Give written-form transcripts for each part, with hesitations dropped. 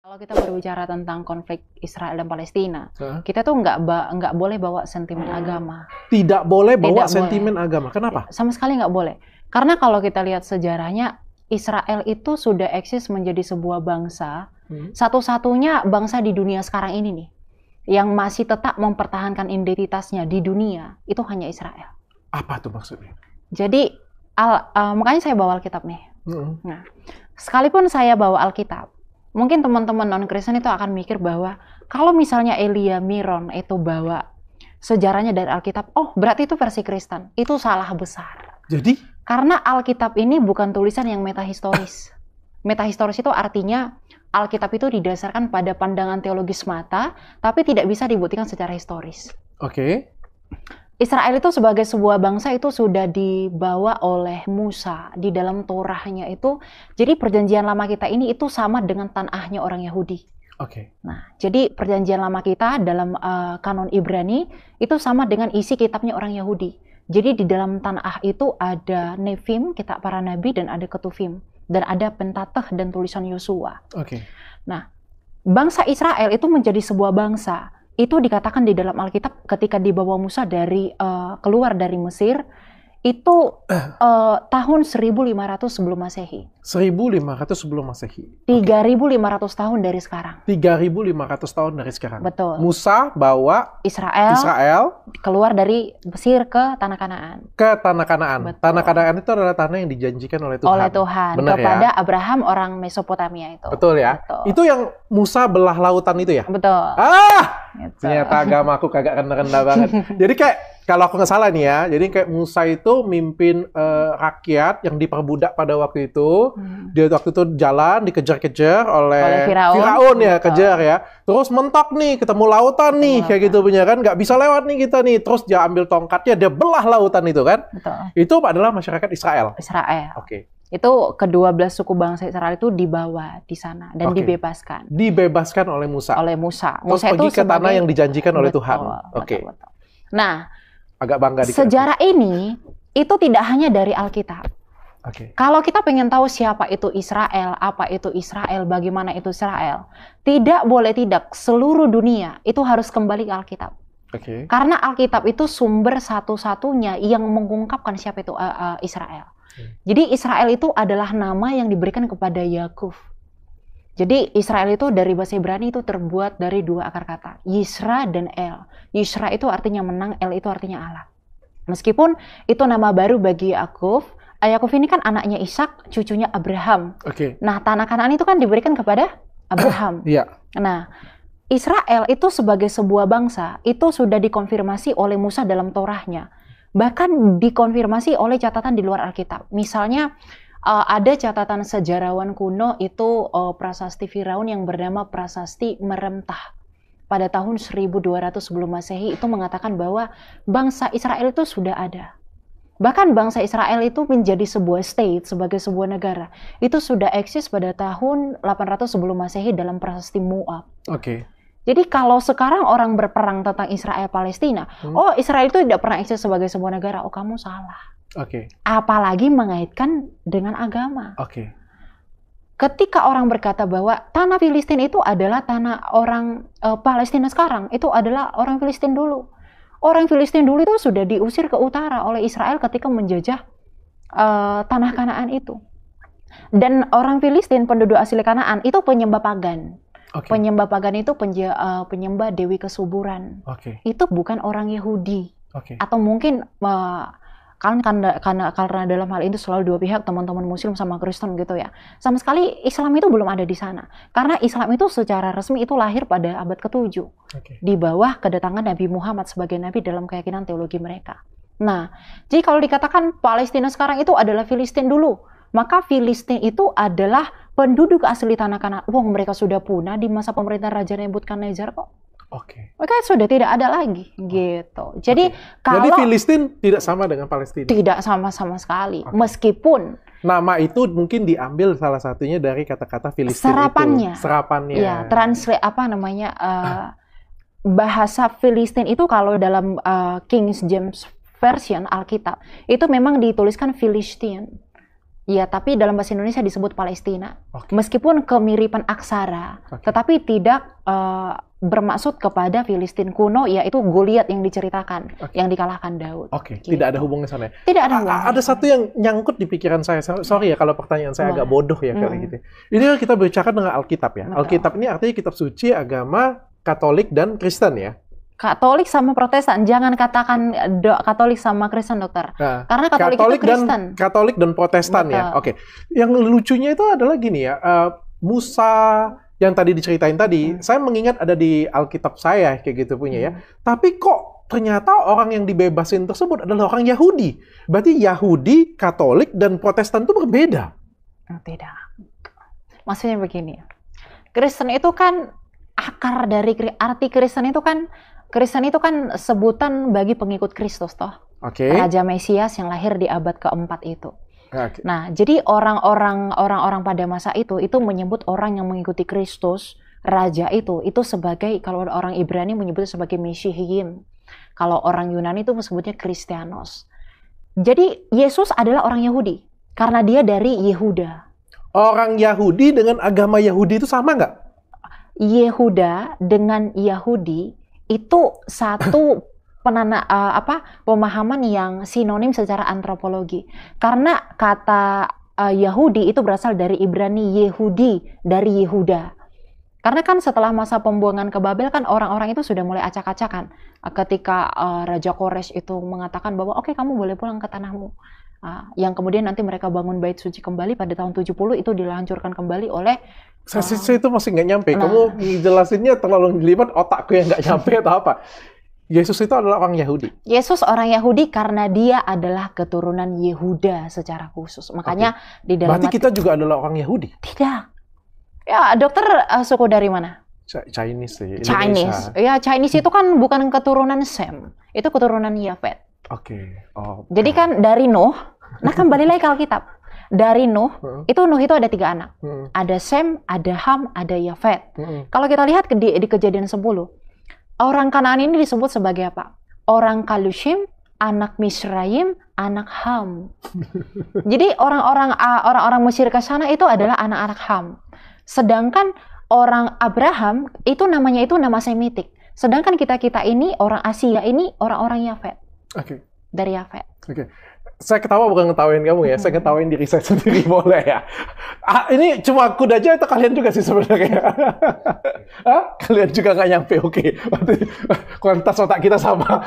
Kalau kita berbicara tentang konflik Israel dan Palestina, kita tuh nggak boleh bawa sentimen agama. Tidak boleh bawa Tidak sentimen boleh. agama. Kenapa? Sama sekali nggak boleh. Karena kalau kita lihat sejarahnya, Israel itu sudah eksis menjadi sebuah bangsa, satu-satunya bangsa di dunia sekarang ini nih, yang masih tetap mempertahankan identitasnya di dunia, itu hanya Israel. Apa tuh maksudnya? Jadi, makanya saya bawa Alkitab nih. Nah, sekalipun saya bawa Alkitab, mungkin teman-teman non-Kristen itu akan mikir bahwa kalau misalnya Elia Miron itu bawa sejarahnya dari Alkitab, oh berarti itu versi Kristen. Itu salah besar. Jadi? Karena Alkitab ini bukan tulisan yang metahistoris. Metahistoris itu artinya Alkitab itu didasarkan pada pandangan teologis semata, tapi tidak bisa dibuktikan secara historis. Oke. Israel itu sebagai sebuah bangsa itu sudah dibawa oleh Musa di dalam Torahnya itu. Jadi perjanjian lama kita ini itu sama dengan tanahnya orang Yahudi. Oke. Nah, jadi perjanjian lama kita dalam kanon Ibrani itu sama dengan isi kitabnya orang Yahudi. Jadi di dalam tanah itu ada Nevim, kitab para nabi, dan ada Ketuvim. Dan ada Pentateuch dan tulisan Yosua. Oke. Nah, bangsa Israel itu menjadi sebuah bangsa. Itu dikatakan di dalam Alkitab ketika dibawa Musa keluar dari Mesir, itu tahun 1500 sebelum Masehi. 1500 sebelum Masehi. 3500 tahun dari sekarang. 3500 tahun dari sekarang. Betul. Musa bawa Israel keluar dari Mesir ke Tanah Kanaan. Ke Tanah Kanaan. Betul. Tanah Kanaan itu adalah tanah yang dijanjikan oleh Tuhan. Oleh Tuhan. Benar kepada ya? Abraham orang Mesopotamia itu. Betul ya? Betul. Itu yang Musa belah lautan itu ya? Betul. Gitu. Ternyata agama aku kagak rendah-rendah banget. Jadi kayak kalau aku nggak salah nih ya, jadi kayak Musa itu mimpin rakyat yang diperbudak pada waktu itu. Dia waktu itu jalan dikejar-kejar oleh Firaun ya, kejar ya. Terus mentok nih, ketemu lautan nih, kayak gitu punya kan, nggak bisa lewat nih kita nih. Terus dia ambil tongkatnya, dia belah lautan itu kan. Betul. Itu adalah masyarakat Israel. Oke. Itu ke-12 suku bangsa Israel itu dibawa di sana dan dibebaskan. Dibebaskan oleh Musa. Terus pergi ke tanah yang dijanjikan oleh Tuhan. Betul. Nah, agak bangga di sejarah ini itu tidak hanya dari Alkitab. Kalau kita pengen tahu siapa itu Israel, apa itu Israel, bagaimana itu Israel, tidak boleh tidak seluruh dunia itu harus kembali ke Alkitab. Karena Alkitab itu sumber satu-satunya yang mengungkapkan siapa itu Israel. Jadi Israel itu adalah nama yang diberikan kepada Yakub. Jadi Israel itu dari bahasa Ibrani itu terbuat dari dua akar kata, Yisra dan El. Yisra itu artinya menang, El itu artinya Allah. Meskipun itu nama baru bagi Yakub, Yakub ini kan anaknya Ishak, cucunya Abraham. Nah, tanah Kanaan itu kan diberikan kepada Abraham. Nah, Israel itu sebagai sebuah bangsa itu sudah dikonfirmasi oleh Musa dalam Torahnya. Bahkan dikonfirmasi oleh catatan di luar Alkitab. Misalnya ada catatan sejarawan kuno itu prasasti Firaun yang bernama Prasasti Meremtah. Pada tahun 1200 sebelum Masehi itu mengatakan bahwa bangsa Israel itu sudah ada. Bahkan bangsa Israel itu menjadi sebuah state, sebagai sebuah negara. Itu sudah eksis pada tahun 800 sebelum Masehi dalam prasasti Moab. Jadi kalau sekarang orang berperang tentang Israel Palestina, oh Israel itu tidak pernah eksis sebagai sebuah negara, oh kamu salah. Apalagi mengaitkan dengan agama. Ketika orang berkata bahwa tanah Filistin itu adalah tanah orang Palestina sekarang, itu adalah orang Filistin dulu. Orang Filistin dulu itu sudah diusir ke utara oleh Israel ketika menjajah tanah Kanaan itu. Dan orang Filistin, penduduk asli Kanaan, itu penyembah pagan. Penyembah pagan itu penyembah dewi kesuburan. Itu bukan orang Yahudi. Atau mungkin karena dalam hal itu selalu dua pihak, teman-teman Muslim sama Kristen gitu ya. Sama sekali Islam itu belum ada di sana. Karena Islam itu secara resmi itu lahir pada abad ke-7. Di bawah kedatangan Nabi Muhammad sebagai nabi dalam keyakinan teologi mereka. Nah, jadi kalau dikatakan Palestina sekarang itu adalah Filistin dulu, maka Filistin itu adalah penduduk asli tanah Kanaan. Wong mereka sudah punah di masa pemerintahan Raja Nebukadnezar kok. Mereka sudah tidak ada lagi gitu. Jadi jadi Filistin tidak sama dengan Palestina. Tidak sama sekali. Meskipun nama itu mungkin diambil salah satunya dari kata-kata Filistin serapannya. Serapannya. Translate bahasa Filistin itu kalau dalam King James Version Alkitab itu memang dituliskan Filistin. Ya, tapi dalam bahasa Indonesia disebut Palestina. Meskipun kemiripan aksara, tetapi tidak bermaksud kepada Filistin kuno, yaitu Goliat yang diceritakan, yang dikalahkan Daud. Gitu. Tidak ada hubungan sana. Tidak ada hubungan. Ada satu yang nyangkut di pikiran saya. Sorry ya kalau pertanyaan saya agak bodoh ya kali gitu. Ini kita berbicara dengan Alkitab ya. Betul. Alkitab ini artinya kitab suci agama Katolik dan Kristen ya. Katolik sama Protestan, jangan katakan Katolik sama Kristen, dokter. Nah, karena Katolik itu Kristen. Katolik dan Protestan. Betul. Ya. Yang lucunya itu adalah gini ya, Musa yang tadi diceritain tadi, saya mengingat ada di Alkitab saya kayak gitu punya ya. Tapi kok ternyata orang yang dibebasin tersebut adalah orang Yahudi. Berarti Yahudi, Katolik dan Protestan itu berbeda. Tidak. Maksudnya begini. Kristen itu kan akar dari arti Kristen itu kan sebutan bagi pengikut Kristus toh. Raja Mesias yang lahir di abad keempat itu. Nah, jadi orang-orang pada masa itu menyebut orang yang mengikuti Kristus, raja itu sebagai, kalau orang Ibrani menyebutnya sebagai Mesihim. Kalau orang Yunani itu menyebutnya Kristianos. Jadi Yesus adalah orang Yahudi karena dia dari Yehuda. Orang Yahudi dengan agama Yahudi itu sama nggak? Yehuda dengan Yahudi itu satu pemahaman yang sinonim secara antropologi. Karena kata Yahudi itu berasal dari Ibrani Yehudi, dari Yehuda. Karena kan setelah masa pembuangan ke Babel kan orang-orang itu sudah mulai acak-acakan. Ketika Raja Kores itu mengatakan bahwa oke, kamu boleh pulang ke tanahmu. Yang kemudian nanti mereka bangun bait suci kembali pada tahun 70 itu dihancurkan kembali oleh saya itu masih nggak nyampe. Kamu jelasinnya terlalu jelimet, otakku yang nggak nyampe atau apa? Yesus itu adalah orang Yahudi. Yesus orang Yahudi karena dia adalah keturunan Yehuda secara khusus. Makanya di dalam berarti kita juga adalah orang Yahudi? Tidak. Ya, dokter suku dari mana? Chinese sih. Chinese. Ya, Chinese itu kan bukan keturunan Sem. Itu keturunan Yafet. Jadi kan dari Nuh. Nah, kembali lagi ke Alkitab. Dari Nuh, itu ada 3 anak. Ada Sem, ada Ham, ada Yafet. Kalau kita lihat di Kejadian 10, orang Kanaan ini disebut sebagai apa? Orang Kalushim, anak Misraim, anak Ham. Jadi orang-orang Mesir ke sana itu adalah anak-anak Ham. Sedangkan orang Abraham itu namanya itu nama Semitik. Sedangkan kita ini orang Asia ini orang-orang Yafet. Dari Yafet. Saya ketawa bukan ngetawain kamu ya, saya ngetawain diri saya sendiri boleh ya. Ini cuma aku aja atau kalian juga sih sebenarnya? Kalian juga nggak nyampe, kuantitas otak kita sama.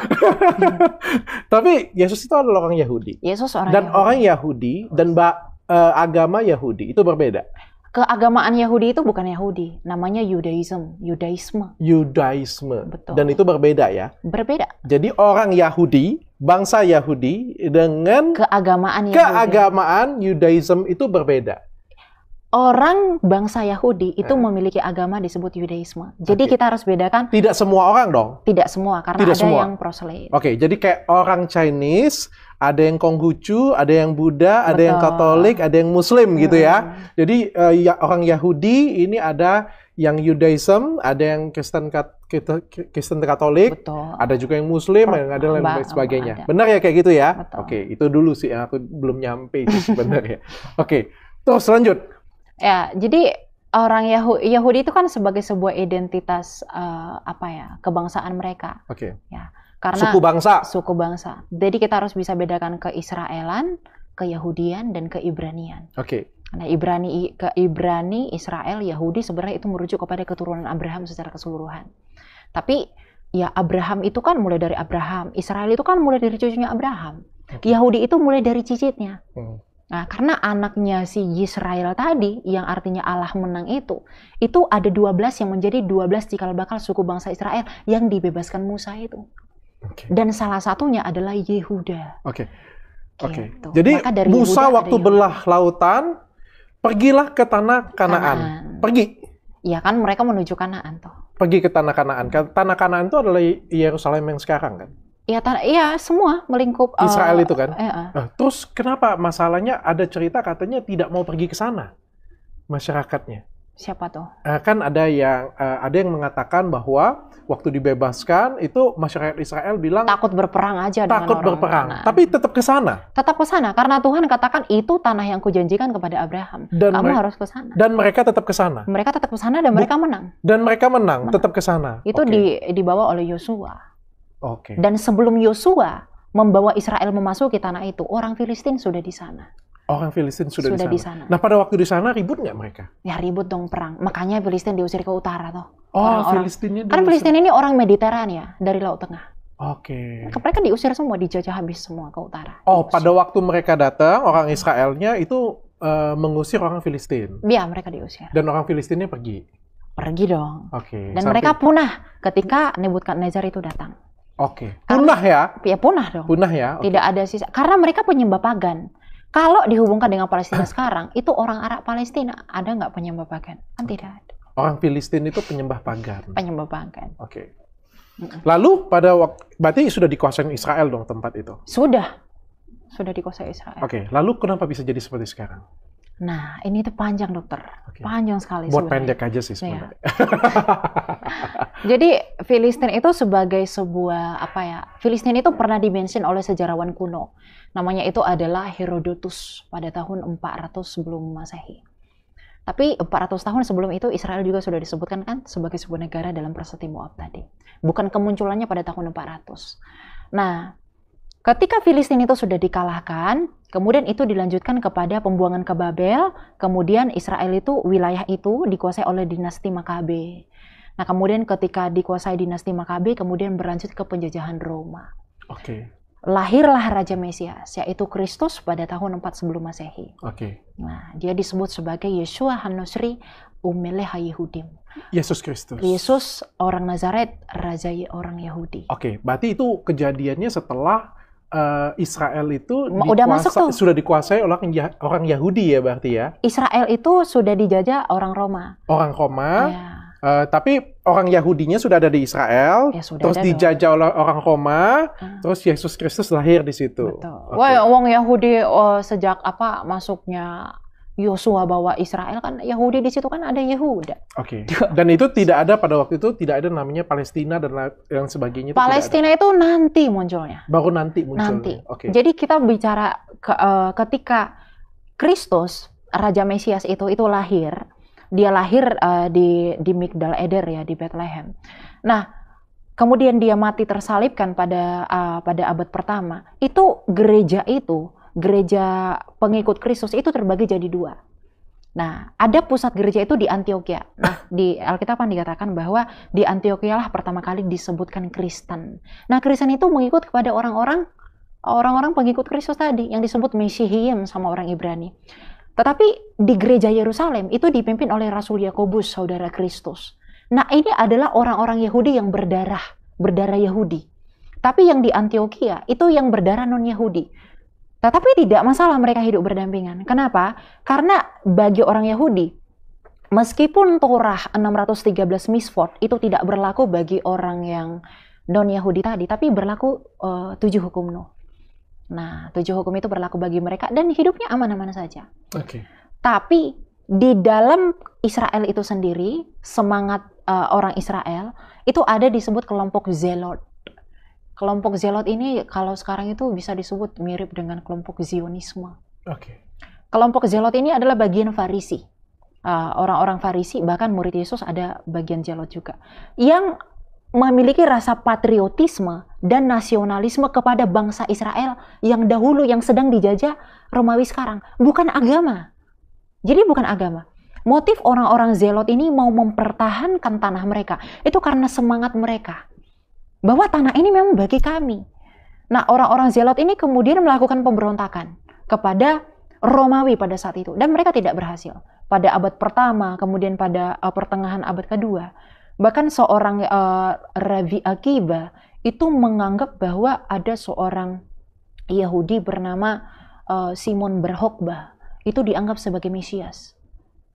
Tapi Yesus itu adalah orang Yahudi. Yesus orang dan Yahudi. Orang Yahudi dan agama Yahudi itu berbeda. Keagamaan Yahudi itu bukan Yahudi, namanya Yudaisme. Betul. Dan itu berbeda ya? Berbeda. Jadi orang Yahudi, bangsa Yahudi dengan keagamaan Yudaisme itu berbeda. Orang bangsa Yahudi itu memiliki agama disebut Yudaisme. Jadi kita harus bedakan. Tidak semua orang dong? Tidak semua, karena ada yang proselyte. Jadi kayak orang Chinese, ada yang Konghucu, ada yang Buddha, ada yang Katolik, ada yang Muslim gitu ya. Jadi orang Yahudi ini ada yang Judaism, ada yang Kristen Katolik, ada juga yang Muslim, yang ada lain sebagainya. Benar ya kayak gitu ya? Itu dulu sih yang aku belum nyampe sebenarnya. Terus lanjut. Ya, jadi orang Yahudi itu kan sebagai sebuah identitas kebangsaan mereka. Ya. Karena suku bangsa. Jadi kita harus bisa bedakan keisraelan, keyahudian, dan keibranian. Karena Ibrani, Israel, Yahudi sebenarnya itu merujuk kepada keturunan Abraham secara keseluruhan. Tapi ya Abraham itu kan mulai dari Abraham, Israel itu kan mulai dari cucunya Abraham. Yahudi itu mulai dari cicitnya. Nah, karena anaknya si Yisrael tadi, yang artinya Allah menang itu ada 12 yang menjadi 12 cikal bakal suku bangsa Israel yang dibebaskan Musa itu. Dan salah satunya adalah Yehuda. Gitu. Jadi Musa waktu belah lautan, pergilah ke tanah Kanaan. Pergi. Ya kan mereka menuju Kanaan toh. Pergi ke tanah Kanaan. Tanah Kanaan itu adalah Yerusalem yang sekarang kan? Iya, semua melingkup Israel itu kan. Terus kenapa masalahnya ada cerita katanya tidak mau pergi ke sana masyarakatnya? Siapa tuh? Kan ada yang mengatakan bahwa waktu dibebaskan itu masyarakat Israel bilang takut berperang aja dengan takut orang berperang, kanan. tapi tetap ke sana. Tetap ke sana karena Tuhan katakan itu tanah yang kujanjikan kepada Abraham. Kamu harus ke sana. Dan mereka tetap ke sana. Mereka tetap ke sana dan mereka menang. Dan mereka menang. Tetap ke sana. Itu dibawa oleh Yosua. Oke. Dan sebelum Yosua membawa Israel memasuki tanah itu, orang Filistin sudah di sana. Orang Filistin sudah di sana. Nah, pada waktu di sana ribut nggak mereka? Ya ribut dong, perang. Makanya Filistin diusir ke utara toh. Filistinnya kan Filistin ini orang Mediteran ya, dari Laut Tengah. Oke. Mereka diusir semua, dijajah habis semua ke utara. Pada waktu mereka datang, orang Israelnya itu mengusir orang Filistin. Iya, mereka diusir. Dan orang Filistinnya pergi. Pergi dong. Oke. Dan mereka punah ketika Nebukadnezar itu datang. Oke. Punah ya? Ya punah dong. Punah ya. Tidak ada sisa. Karena mereka penyembah pagan. Kalau dihubungkan dengan Palestina sekarang, itu orang Arab Palestina. Ada nggak penyembah pagan? Kan tidak ada. Orang Filistin itu penyembah pagan. Penyembah pagan. Oke. Lalu berarti sudah dikuasai Israel dong tempat itu? Sudah dikuasai Israel. Oke. Lalu kenapa bisa jadi seperti sekarang? Nah, ini tuh panjang dokter. Panjang sekali. Buat pendek aja sih sebenarnya. Ya. Jadi Filistin itu sebagai sebuah Filistin itu pernah dimention oleh sejarawan kuno. Namanya itu adalah Herodotus pada tahun 400 sebelum Masehi. Tapi 400 tahun sebelum itu Israel juga sudah disebutkan kan sebagai sebuah negara dalam Prasasti Moab tadi. Bukan kemunculannya pada tahun 400. Nah, ketika Filistin itu sudah dikalahkan, kemudian itu dilanjutkan kepada pembuangan ke Babel, kemudian Israel itu wilayah itu dikuasai oleh dinasti Makabe. Nah, kemudian ketika dikuasai dinasti Makabe, kemudian berlanjut ke penjajahan Roma. Oke. Lahirlah Raja Mesias, yaitu Kristus pada tahun 4 sebelum Masehi. Oke. Nah, dia disebut sebagai Yeshua Han-Nusri Umelech HaYehudim. Yesus Kristus. Yesus orang Nazaret, Raja orang Yahudi. Oke, berarti itu kejadiannya setelah Israel itu sudah dikuasai oleh orang Yahudi ya berarti ya? Israel itu sudah dijajah orang Roma. Orang Roma. Ya. Tapi orang Yahudinya sudah ada di Israel, terus dijajah oleh orang Roma, terus Yesus Kristus lahir di situ. Betul. Okay. Wong Yahudi sejak masuknya Yosua bawa Israel kan Yahudi di situ kan ada Yehuda. Oke. Dan itu tidak ada pada waktu itu tidak ada namanya Palestina dan yang sebagainya. Palestina itu nanti munculnya. Baru nanti munculnya. Nanti. Okay. Jadi kita bicara ketika Kristus Raja Mesias itu lahir. Dia lahir di Migdal Eder ya, di Bethlehem. Nah, kemudian dia mati tersalibkan pada abad pertama. Itu gereja pengikut Kristus itu terbagi jadi dua. Nah, ada pusat gereja itu di Antioquia. Nah, di Alkitab kan dikatakan bahwa di Antioquia lah pertama kali disebutkan Kristen. Nah, Kristen itu mengikut kepada orang-orang pengikut Kristus tadi yang disebut Mesihiyim sama orang Ibrani. Tetapi di gereja Yerusalem itu dipimpin oleh Rasul Yakobus, saudara Kristus. Nah, ini adalah orang-orang Yahudi yang berdarah Yahudi. Tapi yang di Antioquia itu yang berdarah non-Yahudi. Tetapi tidak masalah mereka hidup berdampingan. Kenapa? Karena bagi orang Yahudi, meskipun Torah 613 Misfot itu tidak berlaku bagi orang yang non-Yahudi tadi, tapi berlaku 7 hukum Nuh. Nah, 7 hukum itu berlaku bagi mereka dan hidupnya aman-aman saja. Oke. Tapi di dalam Israel itu sendiri, semangat orang Israel itu ada disebut kelompok Zelot. Kelompok Zelot ini kalau sekarang itu bisa disebut mirip dengan kelompok Zionisme. Oke. Kelompok Zelot ini adalah bagian Farisi. Orang-orang Farisi, bahkan murid Yesus ada bagian Zelot juga. Yang memiliki rasa patriotisme dan nasionalisme kepada bangsa Israel yang dahulu yang sedang dijajah Romawi sekarang. Bukan agama. Jadi bukan agama. Motif orang-orang Zelot ini mau mempertahankan tanah mereka. Itu karena semangat mereka. Bahwa tanah ini memang bagi kami. Nah, orang-orang Zelot ini kemudian melakukan pemberontakan kepada Romawi pada saat itu. Dan mereka tidak berhasil. Pada abad pertama, kemudian pada pertengahan abad kedua. Bahkan seorang Rabi Akiba itu menganggap bahwa ada seorang Yahudi bernama Simon Bar Kokhba itu dianggap sebagai Mesias.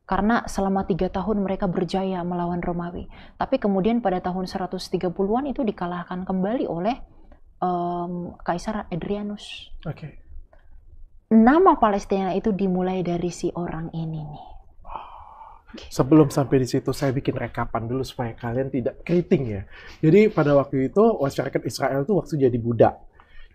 Karena selama 3 tahun mereka berjaya melawan Romawi. Tapi kemudian pada tahun 130-an itu dikalahkan kembali oleh Kaisar Adrianus. Okay. Nama Palestina itu dimulai dari si orang ini nih. Sebelum sampai di situ, saya bikin rekapan dulu supaya kalian tidak keriting ya. Jadi pada waktu itu, masyarakat Israel tuh waktu jadi budak.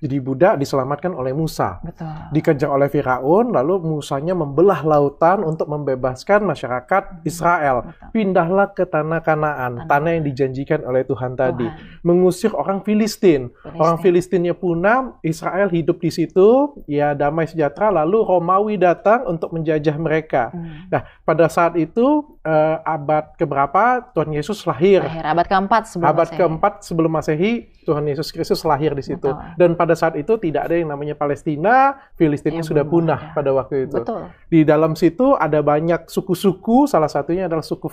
Jadi budak diselamatkan oleh Musa. Betul. Dikejar oleh Firaun, lalu Musanya membelah lautan untuk membebaskan masyarakat Israel. Betul. Pindahlah ke tanah Kanaan, tanah yang dijanjikan oleh Tuhan tadi. Mengusir orang Filistin. Orang Filistinnya punah, Israel hidup di situ, ya damai sejahtera, lalu Romawi datang untuk menjajah mereka. Nah, pada saat itu, abad keberapa Tuhan Yesus lahir? Abad keempat sebelum Abad keempat sebelum Masehi, Tuhan Yesus Kristus lahir di situ. Betul. Dan pada saat itu tidak ada yang namanya Palestina, Filistinnya sudah punah pada waktu itu. Betul. Di dalam situ ada banyak suku-suku, salah satunya adalah suku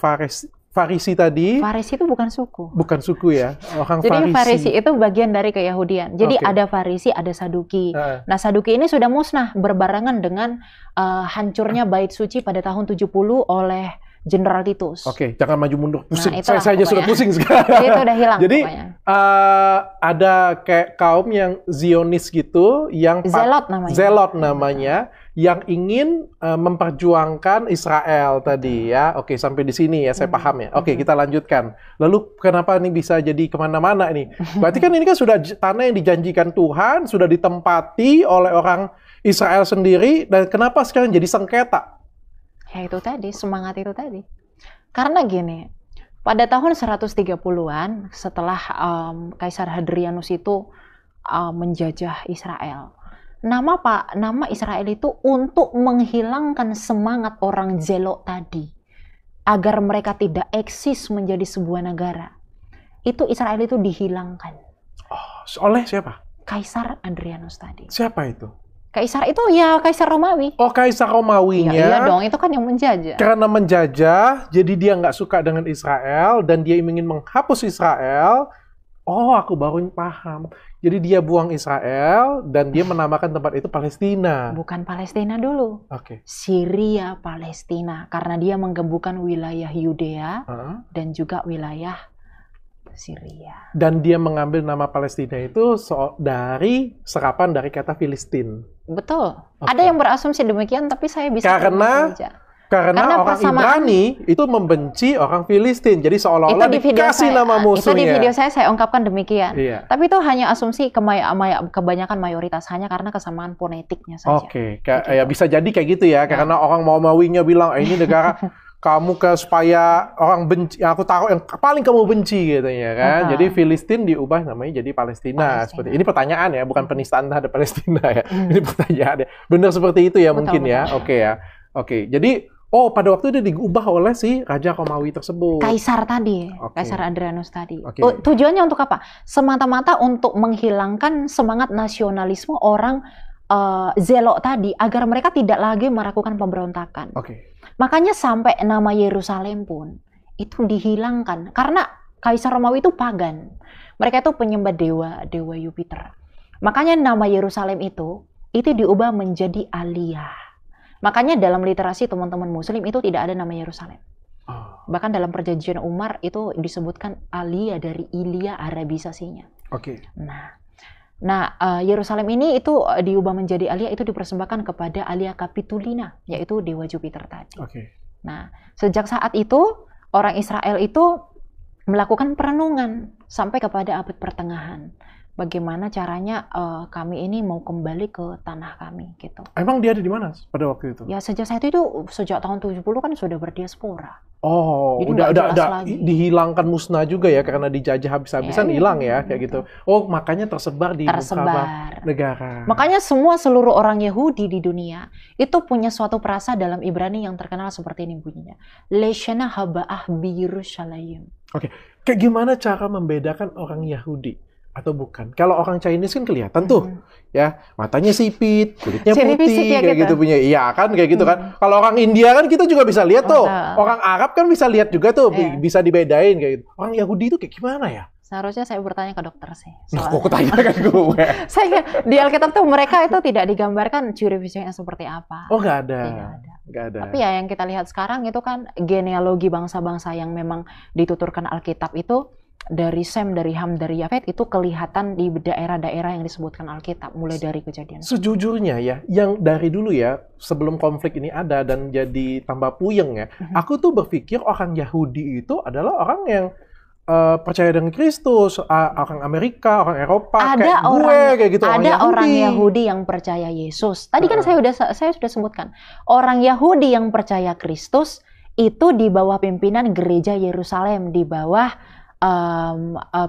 Farisi tadi. Farisi itu bukan suku. Bukan suku ya, orang Jadi Farisi. Farisi itu bagian dari Keyahudian. Jadi ada Farisi, ada Saduki. Nah, Saduki ini sudah musnah berbarengan dengan hancurnya bait suci pada tahun 70 oleh Jenderal Titus. Oke, jangan maju mundur, pusing. Nah, saya aja sudah pusing sekarang. Jadi itu udah hilang. Jadi ada kayak kaum yang Zionis gitu, yang Zelot namanya, yang ingin memperjuangkan Israel tadi ya. Oke, sampai di sini ya, saya paham ya. Oke, kita lanjutkan. Lalu kenapa ini bisa jadi kemana-mana ini? Berarti kan ini kan sudah tanah yang dijanjikan Tuhan, sudah ditempati oleh orang Israel sendiri, dan kenapa sekarang jadi sengketa? Ya itu tadi, semangat itu tadi. Karena gini, pada tahun 130-an setelah Kaisar Hadrianus itu menjajah Israel, nama Israel itu untuk menghilangkan semangat orang Zelot tadi, agar mereka tidak eksis menjadi sebuah negara. Itu Israel itu dihilangkan. Oh, oleh siapa? Kaisar Hadrianus tadi. Siapa itu? Kaisar itu ya Kaisar Romawi. Oh, Kaisar Romawinya. Iya dong, itu kan yang menjajah. Karena menjajah, jadi dia nggak suka dengan Israel, dan dia ingin menghapus Israel. Oh, aku baru paham. Jadi dia buang Israel, dan dia menamakan tempat itu Palestina. Bukan Palestina dulu. Oke. Syria Palestina. Karena dia menggabungkan wilayah Yudea dan juga wilayah Syria. Dan dia mengambil nama Palestina itu dari serapan dari kata Filistin. Betul. Ada yang berasumsi demikian, tapi saya bisa karena orang Ibrani itu membenci orang Filistin. Jadi seolah-olah dikasih nama musuhnya. Itu di video saya ungkapkan demikian. Iya. Tapi itu hanya asumsi kebanyakan mayoritas, hanya karena kesamaan fonetiknya saja. Oke. Ya bisa jadi kayak gitu ya. Karena orang Romawinya bilang, ini negara kamu supaya orang benci, aku taruh yang paling kamu benci katanya kan. Jadi Filistin diubah namanya jadi Palestina. Seperti ini pertanyaan ya, bukan penistaan terhadap Palestina ya. Ini pertanyaan ya. Benar seperti itu ya, mungkin ya. Oke ya. Oke. Jadi pada waktu itu diubah oleh si Raja Romawi tersebut. Kaisar tadi, Kaisar Hadrianus tadi. Tujuannya untuk apa? Semata-mata untuk menghilangkan semangat nasionalisme orang Zelot tadi, agar mereka tidak lagi melakukan pemberontakan. Makanya sampai nama Yerusalem pun itu dihilangkan karena Kaisar Romawi itu pagan. Mereka itu penyembah dewa Jupiter. Makanya nama Yerusalem itu diubah menjadi Aliyah. Makanya dalam literasi teman-teman Muslim itu tidak ada nama Yerusalem. Bahkan dalam Perjanjian Umar itu disebutkan Aliyah dari Ilya Arabisasinya. Nah, Yerusalem ini itu diubah menjadi Aliyah, itu dipersembahkan kepada Alia Capitolina, yaitu dewa Jupiter tadi. Nah, sejak saat itu orang Israel itu melakukan perenungan sampai kepada abad pertengahan. Bagaimana caranya kami ini mau kembali ke tanah kami gitu. Emang dia ada di mana pada waktu itu? Ya sejak saat itu, sejak tahun 70 kan sudah berdiaspora. Oh, jadi udah dihilangkan, musnah juga ya, karena dijajah habis-habisan, hilang ya kayak gitu. Oh, makanya tersebar di beberapa negara. Makanya seluruh orang Yahudi di dunia itu punya suatu frasa dalam Ibrani yang terkenal seperti ini bunyinya. Leshana haba'ah bi Yerusalem. Oke, kayak gimana cara membedakan orang Yahudi atau bukan? Kalau orang Chinese kan kelihatan tuh, ya matanya sipit, kulitnya putih, kayak gitu punya, iya kan, kayak gitu kan. Kalau orang India kan kita juga bisa lihat tuh, orang Arab kan bisa lihat juga tuh, bisa dibedain kayak gitu. Orang Yahudi itu kayak gimana ya? Seharusnya saya bertanya ke dokter sih. Nah, kok tanya kan gue? Saya di Alkitab tuh mereka itu tidak digambarkan ciri fisiknya seperti apa. Oh, nggak ada. Nggak ada. Tapi ya yang kita lihat sekarang itu kan genealogi bangsa-bangsa yang memang dituturkan Alkitab itu dari Sem, dari Ham, dari Yafet itu kelihatan di daerah-daerah yang disebutkan Alkitab, mulai dari Kejadian. Sejujurnya ya, yang dari dulu ya, sebelum konflik ini ada dan jadi tambah puyeng ya, aku tuh berpikir orang Yahudi itu adalah orang yang percaya dengan Kristus, orang Amerika, orang Eropa, kayak gitu. Ada orang Yahudi yang percaya Yesus. Tadi kan saya sudah sebutkan, orang Yahudi yang percaya Kristus itu di bawah pimpinan gereja Yerusalem, di bawah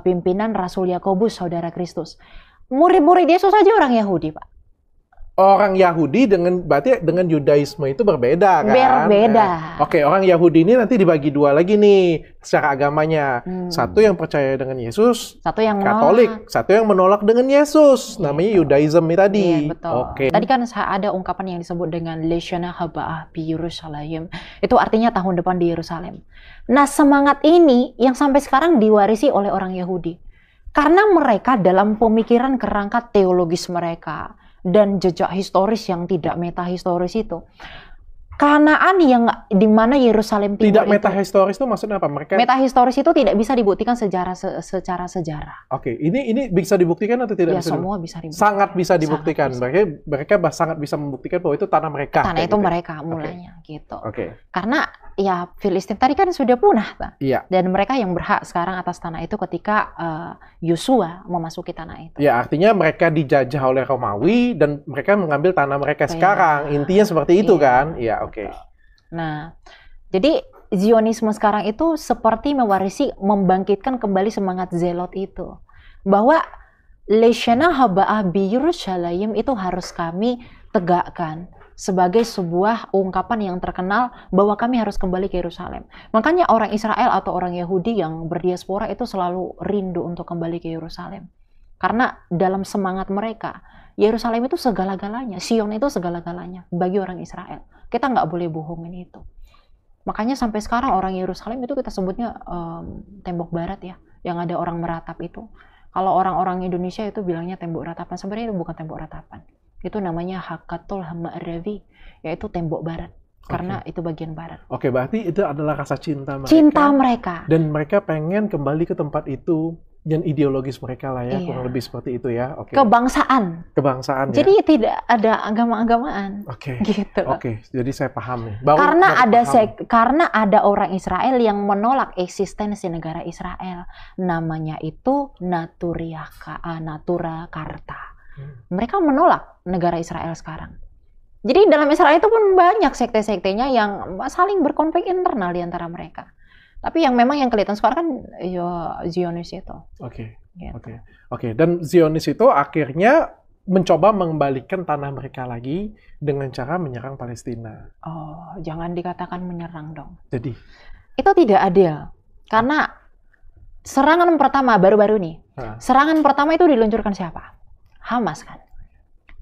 pimpinan Rasul Yakobus, saudara Kristus. Murid-murid Yesus saja orang Yahudi, Pak. Orang Yahudi berarti dengan Yudaisme itu berbeda kan? Berbeda. Oke, orang Yahudi ini nanti dibagi dua lagi nih secara agamanya. Satu yang percaya dengan Yesus, satu yang Katolik, satu yang menolak dengan Yesus. Namanya Yudaism tadi. Iya, betul. Oke. Tadi kan ada ungkapan yang disebut dengan Leshana Haba'ah bi Yerusalem. Itu artinya tahun depan di Yerusalem. Nah, semangat ini yang sampai sekarang diwarisi oleh orang Yahudi. Karena mereka dalam pemikiran kerangka teologis mereka dan jejak historis yang tidak metahistoris itu, Kanaan yang di mana Yerusalem Timur tidak metahistoris itu maksudnya apa? Metahistoris itu tidak bisa dibuktikan secara sejarah. Oke, ini bisa dibuktikan atau tidak? Ya, semua bisa dibuktikan. Sangat bisa dibuktikan. Mereka sangat bisa membuktikan bahwa itu tanah mereka. Tanah itu mereka mulanya gitu. Oke. Karena ya Filistin tadi kan sudah punah, Pak. Iya. Dan mereka yang berhak sekarang atas tanah itu ketika Yosua memasuki tanah itu. Ya, artinya mereka dijajah oleh Romawi dan mereka mengambil tanah mereka sekarang. Intinya seperti itu kan? Iya, oke. Nah, jadi Zionisme sekarang itu seperti mewarisi, membangkitkan kembali semangat Zelot itu. Bahwa Leshana Haba'ah bi Yerusalem itu harus kami tegakkan sebagai sebuah ungkapan yang terkenal bahwa kami harus kembali ke Yerusalem. Makanya orang Israel atau orang Yahudi yang berdiaspora itu selalu rindu untuk kembali ke Yerusalem. Karena dalam semangat mereka, Yerusalem itu segala-galanya, Sion itu segala-galanya bagi orang Israel. Kita nggak boleh bohongin itu. Makanya sampai sekarang orang Yerusalem itu kita sebutnya tembok barat ya, yang ada orang meratap itu. Kalau orang-orang Indonesia itu bilangnya tembok ratapan, sebenarnya itu bukan tembok ratapan. Itu namanya Hakatul Ma'ravi, yaitu tembok barat. Karena itu bagian barat. Oke, berarti itu adalah rasa cinta mereka. Cinta mereka. Dan mereka pengen kembali ke tempat itu. Dan ideologis mereka lah ya, kurang lebih seperti itu ya. Oke. Kebangsaan. Kebangsaan ya. Jadi tidak ada agama-agamaan. Oke. Gitu. Oke, jadi saya paham nih. Karena ada orang Israel yang menolak eksistensi negara Israel. Namanya itu Natura Karta. Mereka menolak negara Israel sekarang. Jadi dalam Israel itu pun banyak sekte-sektenya yang saling berkonflik internal di antara mereka. Tapi yang memang yang kelihatan sekarang kan ya Zionis itu. Oke. Gitu. Oke. Dan Zionis itu akhirnya mencoba mengembalikan tanah mereka lagi dengan cara menyerang Palestina. Oh, jangan dikatakan menyerang dong. Jadi? Itu tidak adil. Karena serangan pertama baru-baru nih. Serangan pertama itu diluncurkan siapa? Hamas kan.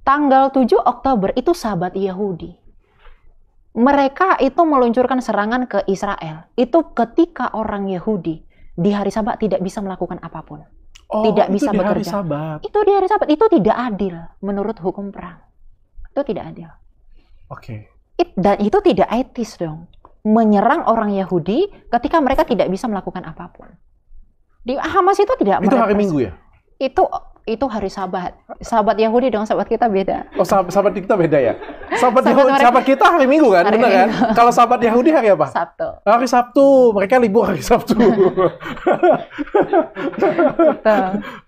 Tanggal 7 Oktober itu sahabat Yahudi. Mereka itu meluncurkan serangan ke Israel. Itu ketika orang Yahudi di hari Sabat tidak bisa melakukan apapun. Tidak bisa bekerja. Itu di hari Sabat. Itu tidak adil menurut hukum perang. Itu tidak adil. Oke. Dan itu tidak etis dong. Menyerang orang Yahudi ketika mereka tidak bisa melakukan apapun. Di Hamas itu tidak. Itu hari Minggu ya? Itu hari Sabat. Sabat Yahudi dengan sabat kita beda. Oh, sabat kita beda ya? Sabat kita hari Minggu kan? Benar kan? Kalau sabat Yahudi hari apa? Sabtu. Hari Sabtu. Mereka libur hari Sabtu.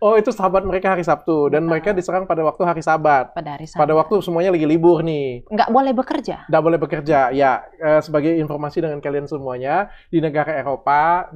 Oh, itu sabat mereka hari Sabtu. Dan mereka diserang pada waktu hari Sabat. Pada waktu semuanya lagi libur nih. Nggak boleh bekerja. Nggak boleh bekerja. Ya, sebagai informasi dengan kalian semuanya, di negara Eropa,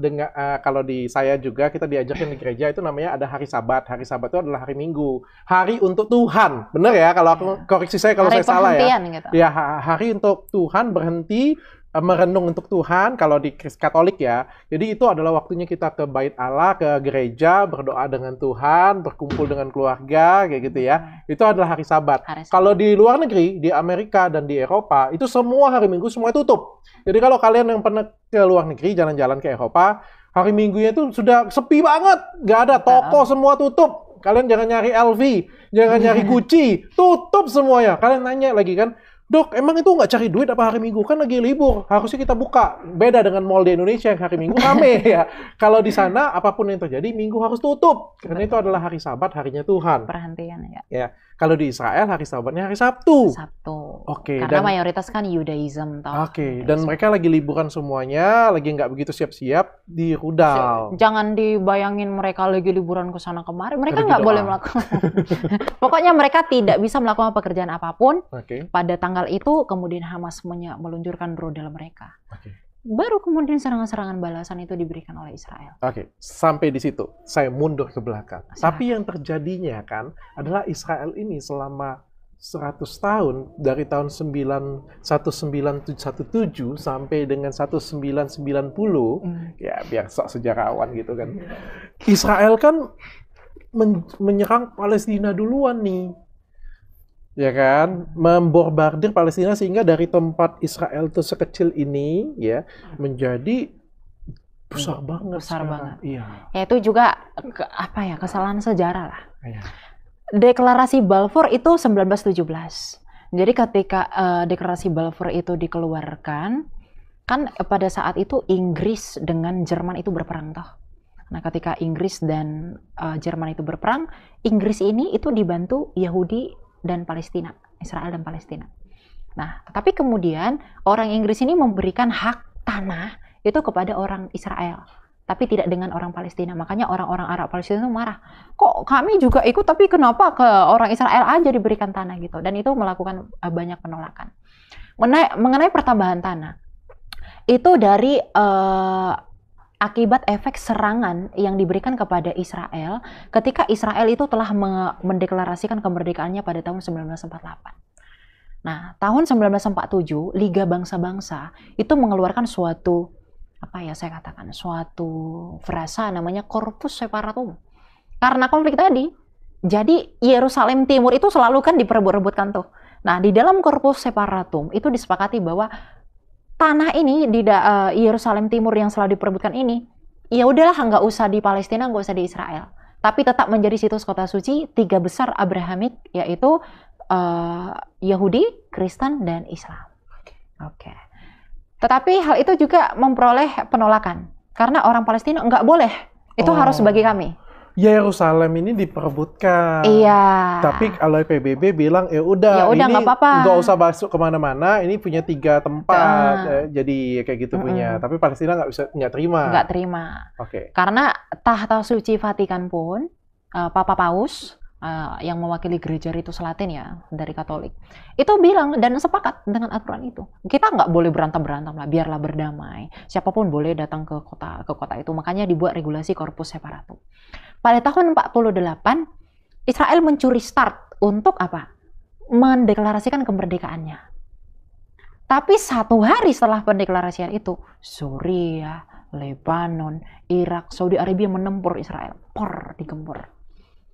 kalau di saya juga, kita diajarkan di gereja, itu namanya ada hari Sabat. Hari Sabat itu adalah hari Minggu. Hari untuk Tuhan. Benar ya? Kalau aku koreksi saya kalau saya salah ya. Gitu. Ya, hari untuk Tuhan, berhenti merenung untuk Tuhan kalau di Katolik ya. Jadi itu adalah waktunya kita ke Bait Allah, ke gereja, berdoa dengan Tuhan, berkumpul dengan keluarga kayak gitu ya. Itu adalah hari Sabat. Kalau di luar negeri, di Amerika dan di Eropa, itu semua hari Minggu semua tutup. Jadi kalau kalian yang pernah ke luar negeri, jalan-jalan ke Eropa, hari Minggunya itu sudah sepi banget. Nggak ada toko, semua tutup. Kalian jangan nyari LV, jangan nyari Gucci, tutup semuanya. Kalian nanya lagi kan, Dok, emang itu nggak cari duit apa hari Minggu? Kan lagi libur, harusnya kita buka. Beda dengan mall di Indonesia yang hari Minggu rame ya. Kalau di sana, apapun yang terjadi, Minggu harus tutup. Karena itu adalah hari Sabat, harinya Tuhan. Perhentian ya. Ya. Kalau di Israel, hari Sabatnya hari Sabtu. Sabtu. Oke. Karena mayoritas kan Yudaism. Oke. Dan mereka lagi liburan semuanya, lagi nggak begitu siap-siap di rudal. Jangan dibayangin mereka lagi liburan ke sana kemari. Mereka nggak boleh melakukan. Pokoknya mereka tidak bisa melakukan pekerjaan apapun. Pada tanggal itu, kemudian Hamas meluncurkan rudal mereka. Baru kemudian serangan-serangan balasan itu diberikan oleh Israel. Oke, sampai di situ saya mundur ke belakang. Tapi yang terjadinya kan adalah Israel ini selama 100 tahun dari tahun 1917 sampai dengan 1990 ya biar sok sejarawan gitu kan. Israel kan menyerang Palestina duluan nih. Ya kan, membombardir Palestina sehingga dari tempat Israel itu sekecil ini ya menjadi besar banget. Besar banget. Iya. Ya itu juga kesalahan sejarah lah. Iya. Deklarasi Balfour itu 1917. Jadi ketika deklarasi Balfour itu dikeluarkan, kan pada saat itu Inggris dengan Jerman itu berperang toh. Nah, ketika Inggris dan Jerman itu berperang, Inggris ini itu dibantu Yahudi dan Palestina, Israel dan Palestina. Nah, tapi kemudian orang Inggris ini memberikan hak tanah itu kepada orang Israel, tapi tidak dengan orang Palestina. Makanya orang-orang Arab Palestina itu marah. Kok kami juga ikut, tapi kenapa ke orang Israel aja diberikan tanah gitu? Dan itu melakukan banyak penolakan. Mengenai pertambahan tanah, itu dari akibat efek serangan yang diberikan kepada Israel ketika Israel itu telah mendeklarasikan kemerdekaannya pada tahun 1948. Nah, tahun 1947 Liga Bangsa-Bangsa itu mengeluarkan suatu suatu frasa namanya Corpus Separatum. Karena konflik tadi, jadi Yerusalem Timur itu selalu kan diperebut-rebutkan tuh. Nah, di dalam Corpus Separatum itu disepakati bahwa tanah ini di Yerusalem Timur yang selalu diperebutkan ini, ya udahlah nggak usah di Palestina, nggak usah di Israel, tapi tetap menjadi situs kota suci 3 besar Abrahamik, yaitu Yahudi, Kristen, dan Islam. Oke. Tetapi hal itu juga memperoleh penolakan karena orang Palestina nggak boleh, itu harus bagi kami. Yerusalem ini diperebutkan. Iya. Tapi kalau PBB bilang ya udah ini nggak usah masuk kemana-mana, ini punya 3 tempat, jadi kayak gitu punya. Tapi Palestina nggak terima. Nggak terima. Oke. Karena tahta suci Vatikan pun Papa Paus yang mewakili gereja Ritus Latin ya dari Katolik itu bilang dan sepakat dengan aturan itu. Kita nggak boleh berantem lah, biarlah berdamai. Siapapun boleh datang ke kota itu. Makanya dibuat regulasi Corpus Separatum. Pada tahun 48, Israel mencuri start untuk apa? Mendeklarasikan kemerdekaannya. Tapi 1 hari setelah pendeklarasian itu, Suriah, Lebanon, Irak, Saudi Arabia menempur Israel. Digempur.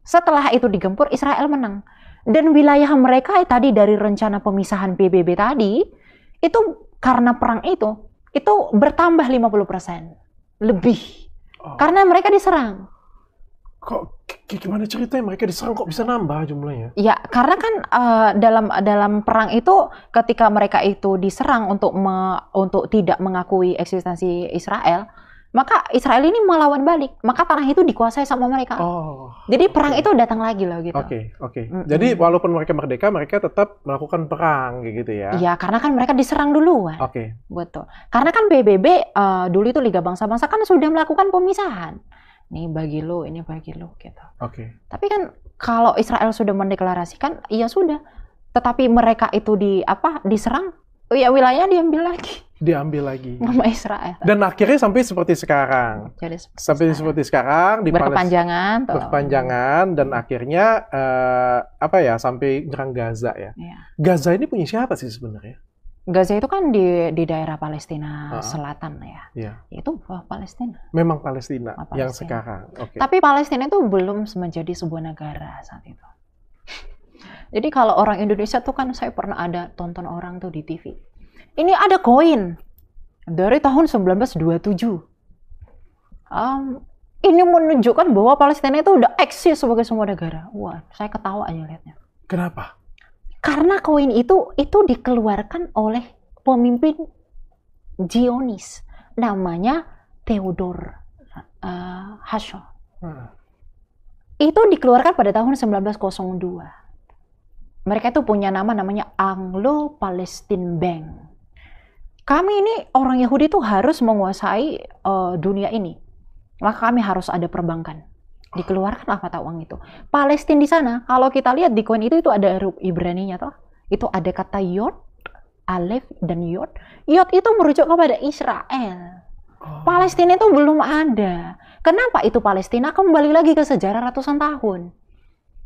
Setelah itu digempur, Israel menang. Dan wilayah mereka tadi dari rencana pemisahan PBB tadi, itu karena perang itu bertambah 50%. Lebih. Karena mereka diserang. Kok gimana ceritanya mereka diserang kok bisa nambah jumlahnya? Ya, karena kan dalam perang itu ketika mereka itu diserang untuk tidak mengakui eksistensi Israel, maka Israel ini melawan balik, maka tanah itu dikuasai sama mereka. Jadi perang itu datang lagi loh gitu. Oke. Jadi walaupun mereka merdeka, mereka tetap melakukan perang gitu ya? Iya, karena kan mereka diserang duluan. Betul. Karena kan PBB dulu itu Liga Bangsa-Bangsa kan sudah melakukan pemisahan. Ini bagi lo, ini bagi lo gitu. Tapi kan kalau Israel sudah mendeklarasikan, ya sudah. Tetapi mereka itu diserang, ya wilayahnya diambil lagi. Sama Israel. Dan akhirnya sampai seperti sekarang. Seperti sekarang di berkepanjangan dan akhirnya sampai nyerang Gaza ya. Gaza ini punya siapa sih sebenarnya? Gaza itu kan di daerah Palestina Selatan ya. Itu Palestina. Memang Palestina yang sekarang. Tapi Palestina itu belum menjadi sebuah negara saat itu. Jadi kalau orang Indonesia tuh kan saya pernah ada tonton orang tuh di TV. Ini ada koin dari tahun 1927. Ini menunjukkan bahwa Palestina itu udah eksis sebagai sebuah negara. Wah, saya ketawa aja lihatnya. Kenapa? Karena koin itu dikeluarkan oleh pemimpin Zionis, namanya Theodor Herzl. Itu dikeluarkan pada tahun 1902. Mereka itu punya nama namanya Anglo-Palestine Bank. Kami ini orang Yahudi itu harus menguasai dunia ini. Maka kami harus ada perbankan. Dikeluarkanlah mata uang itu. Palestina di sana, kalau kita lihat di koin itu ada huruf Ibrani-nya toh. Itu ada kata Yod, Alef, dan Yod. Yod itu merujuk kepada Israel. Palestina itu belum ada. Kenapa itu Palestina? Kembali lagi ke sejarah ratusan tahun.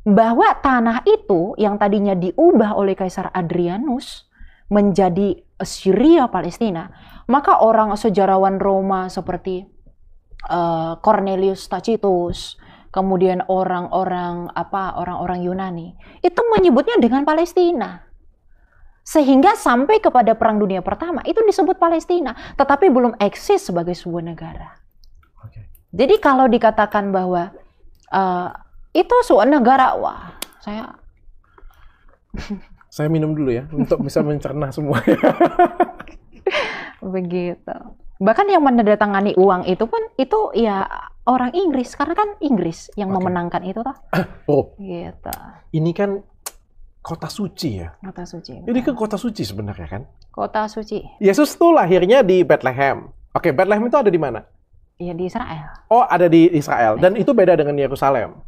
Bahwa tanah itu yang tadinya diubah oleh Kaisar Adrianus menjadi Syria Palestina, maka orang sejarawan Roma seperti Cornelius Tacitus, kemudian orang-orang Yunani itu menyebutnya dengan Palestina. Sehingga sampai kepada Perang Dunia Pertama itu disebut Palestina, tetapi belum eksis sebagai sebuah negara. Jadi kalau dikatakan bahwa itu sebuah negara, wah, saya minum dulu ya untuk bisa mencerna semua. Begitu. Bahkan yang menandatangani uang itu pun itu ya orang Inggris, karena kan Inggris yang memenangkan itu toh. Gitu. Ini kan kota suci ya. Kota suci. Ini kan kota suci sebenarnya kan? Kota suci. Yesus tuh lahirnya di Bethlehem. Bethlehem itu ada di mana? Ya di Israel. Oh, ada di Israel. Dan itu beda dengan Yerusalem.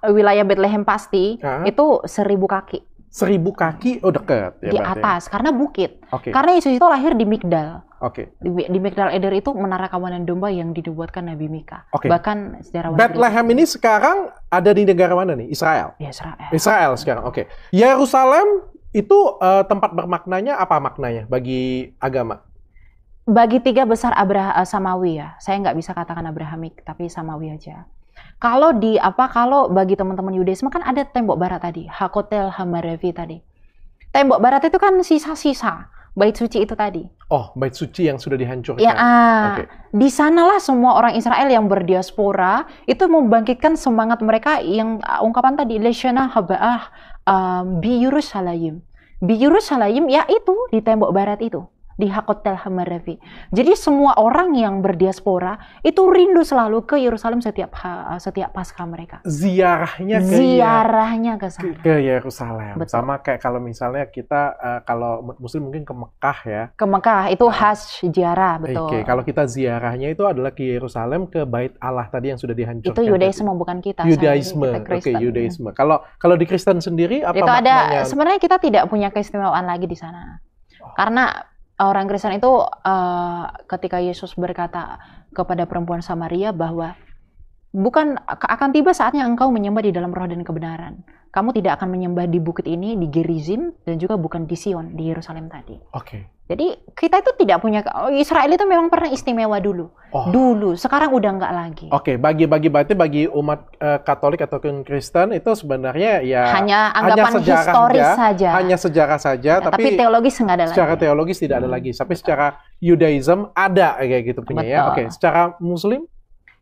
Wilayah Bethlehem pasti itu 1000 kaki. 1000 kaki, dekat ya. Di atas, karena bukit. Karena Yesus itu lahir di Migdal. Di Migdal Eder itu menara kawanan domba yang dinubuatkan Nabi Mika. Bahkan sejarawan Bethlehem ini sekarang ada di negara mana nih? Israel. Ya, Israel. Israel sekarang. Yerusalem itu tempat bermaknanya apa maknanya bagi agama? Bagi 3 besar Samawi ya. Saya nggak bisa katakan Abrahamik, tapi Samawi aja. Kalau bagi teman-teman Yudaisme kan ada tembok barat tadi, Hakotel Hamarevi tadi. Tembok barat itu kan sisa-sisa bait suci itu tadi. Oh, bait suci yang sudah dihancurkan. Ya, di sanalah semua orang Israel yang berdiaspora itu membangkitkan semangat mereka yang ungkapan tadi, Leshana Haba'ah bi Yerusalem. Bi Yerusalem ya itu di tembok barat itu. Di Hakotel Hamarevi. Jadi semua orang yang berdiaspora itu rindu selalu ke Yerusalem setiap Paskah mereka. Ziarahnya ke sana. Ke Yerusalem. Betul. Sama kayak kalau misalnya kita kalau Muslim mungkin ke Mekah ya. Ke Mekah itu Hajj ziarah, betul. Kalau kita ziarahnya itu adalah ke Yerusalem, ke Bait Allah tadi yang sudah dihancurkan. Itu Yudaisme bukan kita. Yudaisme. Yudaisme. Kalau di Kristen sendiri apa itu maknanya? Sebenarnya kita tidak punya keistimewaan lagi di sana. Karena orang Kristen itu ketika Yesus berkata kepada perempuan Samaria bahwa akan tiba saatnya engkau menyembah di dalam roh dan kebenaran. Kamu tidak akan menyembah di bukit ini, di Gerizim, dan juga bukan di Sion, di Yerusalem tadi. Jadi kita itu tidak punya, Israel itu memang pernah istimewa dulu. Dulu, sekarang udah enggak lagi. Bagi umat Katolik atau Kristen itu sebenarnya ya hanya anggapan historis saja. Hanya sejarah saja, tapi teologis enggak ada lagi. Secara teologis tidak ada lagi. Tapi secara Judaism ada kayak gitu punya ya. Secara Muslim?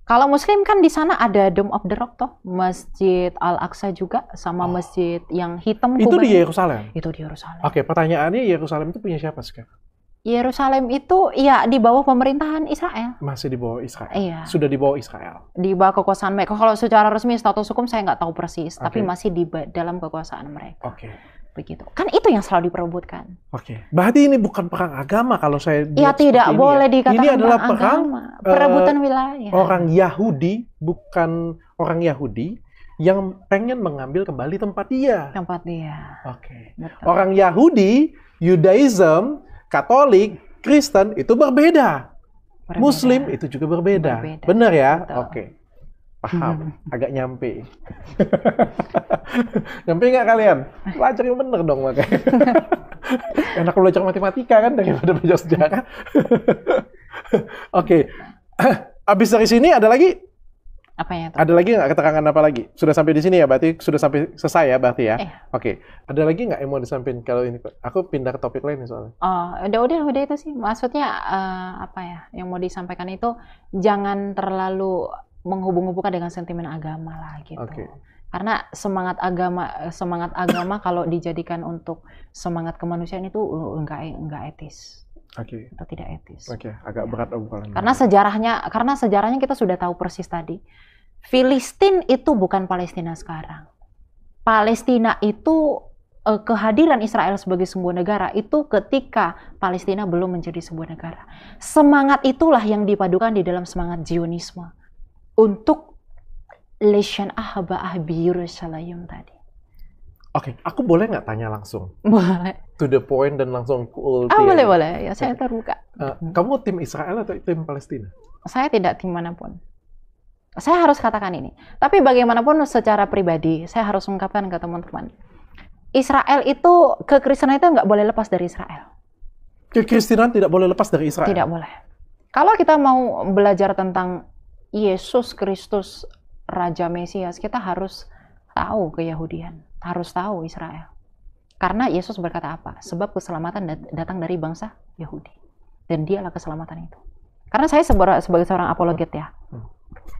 Kalau Muslim kan di sana ada Dome of the Rock toh, Masjid Al-Aqsa juga, sama masjid yang hitam. Itu di Yerusalem? Itu di Yerusalem. Pertanyaannya Yerusalem itu punya siapa sekarang? Yerusalem itu ya di bawah pemerintahan Israel. Masih di bawah Israel? Iya. Sudah di bawah Israel? Di bawah kekuasaan mereka. Kalau secara resmi status hukum saya nggak tahu persis, tapi masih di dalam kekuasaan mereka. Begitu. Kan itu yang selalu diperebutkan. Berarti ini bukan perang agama kalau saya ya tidak boleh dikatakan ini adalah perang perebutan wilayah. Orang Yahudi, bukan orang Yahudi yang pengen mengambil kembali tempat dia. Orang Yahudi, Judaism, Katolik, Kristen itu berbeda. Muslim itu juga berbeda. Benar ya? Paham, agak nyampe. Nyampe nggak kalian? Belajar yang bener dong makanya. Enak belajar matematika kan daripada belajar sejarah. Abis dari sini ada lagi? Apanya itu? Ada lagi nggak keterangan apa lagi? Sudah sampai di sini ya berarti? Sudah sampai selesai ya berarti ya? Ada lagi nggak yang mau disampaikan kalau ini? Aku pindah ke topik lain nih soalnya. Udah itu sih. Maksudnya yang mau disampaikan itu jangan terlalu menghubung-hubungkan dengan sentimen agama lah gitu. Karena semangat agama kalau dijadikan untuk semangat kemanusiaan itu enggak etis. Oke. Itu tidak etis. Oke, agak berat obrolan. Karena sejarahnya kita sudah tahu persis tadi. Filistin itu bukan Palestina sekarang. Palestina itu kehadiran Israel sebagai sebuah negara itu ketika Palestina belum menjadi sebuah negara. Semangat itulah yang dipadukan di dalam semangat Zionisme untuk Leshan Ahba'ah bi Yerusalem tadi. Oke, aku boleh nggak tanya langsung? Boleh. To the point dan langsung cool. Boleh. Ya, saya terbuka. Kamu tim Israel atau tim Palestina? Saya tidak tim manapun. Saya harus katakan ini. Tapi bagaimanapun secara pribadi, saya harus ungkapkan ke teman-teman. Israel itu, kekristenan itu nggak boleh lepas dari Israel. Kekristenan tidak boleh lepas dari Israel? Tidak boleh. Kalau kita mau belajar tentang Yesus Kristus, Raja Mesias, kita harus tahu keyahudian, harus tahu Israel. Karena Yesus berkata apa? Sebab keselamatan datang dari bangsa Yahudi. Dan dialah keselamatan itu. Karena saya sebagai seorang apologet ya,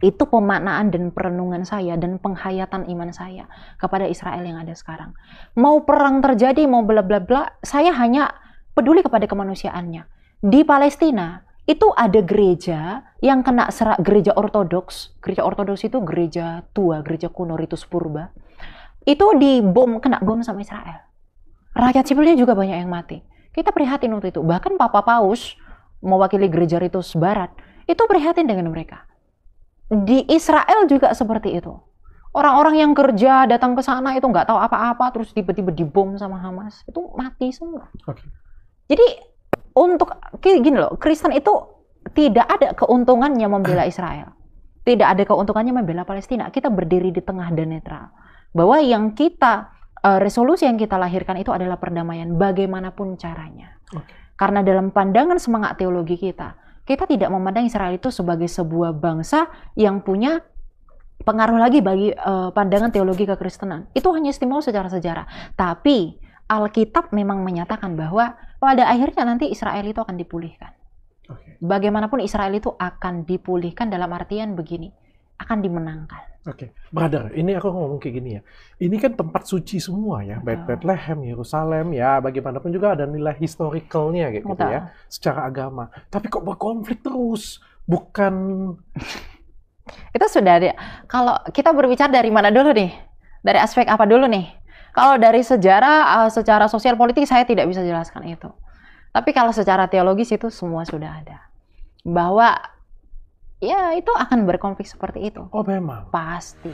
itu pemaknaan dan perenungan saya dan penghayatan iman saya kepada Israel yang ada sekarang. Mau perang terjadi, mau bla bla bla, saya hanya peduli kepada kemanusiaannya. Di Palestina, itu ada gereja yang kena serak, gereja ortodoks. Gereja ortodoks itu gereja tua, gereja kuno, ritus purba. Itu kena bom sama Israel. Rakyat sipilnya juga banyak yang mati. Kita prihatin waktu itu. Bahkan Papa Paus, mewakili gereja ritus barat, itu prihatin dengan mereka. Di Israel juga seperti itu. Orang-orang yang kerja datang ke sana itu nggak tahu apa-apa, terus tiba-tiba dibom sama Hamas. Itu mati semua. Okay. Jadi, gini loh, Kristen itu tidak ada keuntungannya membela Israel. Tidak ada keuntungannya membela Palestina. Kita berdiri di tengah dan netral. Bahwa resolusi yang kita lahirkan itu adalah perdamaian bagaimanapun caranya. Okay. Karena dalam pandangan semangat teologi kita tidak memandang Israel itu sebagai sebuah bangsa yang punya pengaruh lagi bagi pandangan teologi kekristenan. Itu hanya istimewa secara sejarah. Tapi Alkitab memang menyatakan bahwa pada akhirnya nanti Israel itu akan dipulihkan. Okay. Bagaimanapun Israel itu akan dipulihkan dalam artian begini, akan dimenangkan. Oke, brother, ini aku ngomong kayak gini ya. Ini kan tempat suci semua ya, baik Bethlehem, Yerusalem, ya bagaimanapun juga ada nilai historicalnya kayak gitu ya, secara agama. Tapi kok berkonflik terus? Bukan... Itu sudah ada. Kalau kita berbicara dari mana dulu nih? Dari aspek apa dulu nih? Kalau dari sejarah, secara sosial politik saya tidak bisa jelaskan itu. Tapi kalau secara teologis itu semua sudah ada. Bahwa ya itu akan berkonflik seperti itu. Oh memang? Pasti.